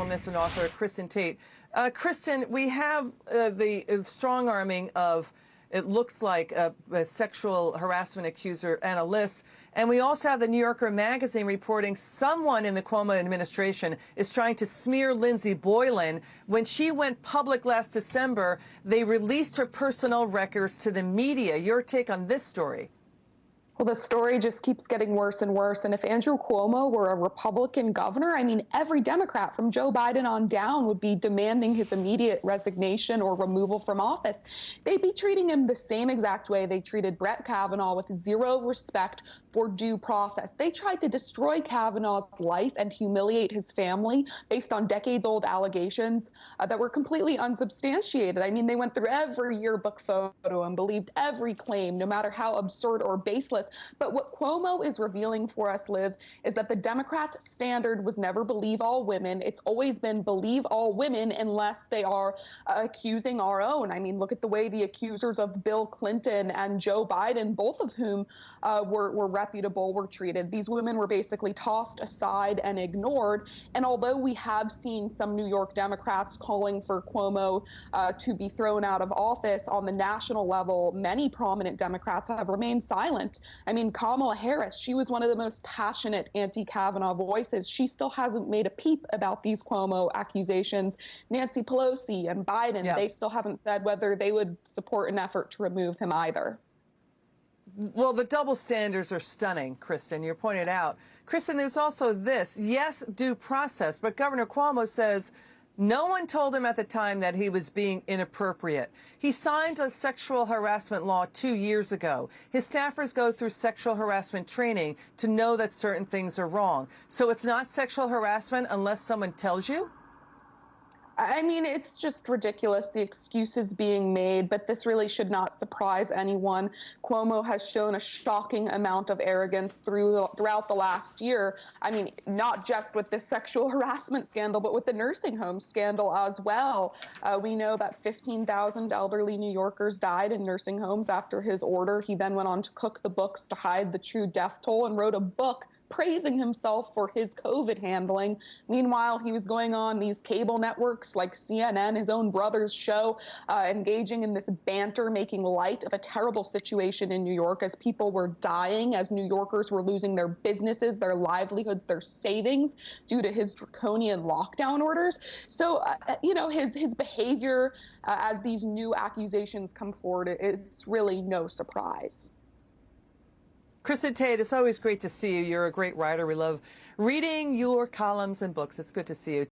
columnist and author Kristin Tate. Kristin, we have the strong arming of, it looks like, a sexual harassment accuser, Anna Liz. And we also have the New Yorker magazine reporting someone in the Cuomo administration is trying to smear Lindsey Boylan. When she went public last December, they released her personal records to the media. Your take on this story? Well, the story just keeps getting worse and worse. And if Andrew Cuomo were a Republican governor, I mean, every Democrat from Joe Biden on down would be demanding his immediate resignation or removal from office. They'd be treating him the same exact way they treated Brett Kavanaugh, with zero respect for due process. They tried to destroy Kavanaugh's life and humiliate his family based on decades-old allegations that were completely unsubstantiated. I mean, they went through every yearbook photo and believed every claim, no matter how absurd or baseless. But what Cuomo is revealing for us, Liz, is that the Democrats' standard was never believe all women. It's always been believe all women unless they are accusing our own. I mean, look at the way the accusers of Bill Clinton and Joe Biden, both of whom were reputable, were treated. These women were basically tossed aside and ignored. And although we have seen some New York Democrats calling for Cuomo to be thrown out of office on the national level, many prominent Democrats have remained silent. I mean, Kamala Harris, she was one of the most passionate anti-Kavanaugh voices. She still hasn't made a peep about these Cuomo accusations. Nancy Pelosi and Biden, they still haven't said whether they would support an effort to remove him either. Well, the double standards are stunning, Kristin. You pointed out. Kristin, there's also this. Yes, due process, but Governor Cuomo says no one told him at the time that he was being inappropriate. He signed a sexual harassment law 2 years ago. His staffers go through sexual harassment training to know that certain things are wrong. So it's not sexual harassment unless someone tells you? I mean, it's just ridiculous, the excuses being made, but this really should not surprise anyone. Cuomo has shown a shocking amount of arrogance throughout the last year. I mean, not just with this sexual harassment scandal, but with the nursing home scandal as well. We know that 15,000 elderly New Yorkers died in nursing homes after his order. He then went on to cook the books to hide the true death toll and wrote a book praising himself for his COVID handling. Meanwhile, he was going on these cable networks like CNN, his own brother's show, engaging in this banter, making light of a terrible situation in New York as people were dying, as New Yorkers were losing their businesses, their livelihoods, their savings due to his draconian lockdown orders. So, you know, his behavior as these new accusations come forward, it's really no surprise. Kristin Tate, it's always great to see you. You're a great writer. We love reading your columns and books. It's good to see you.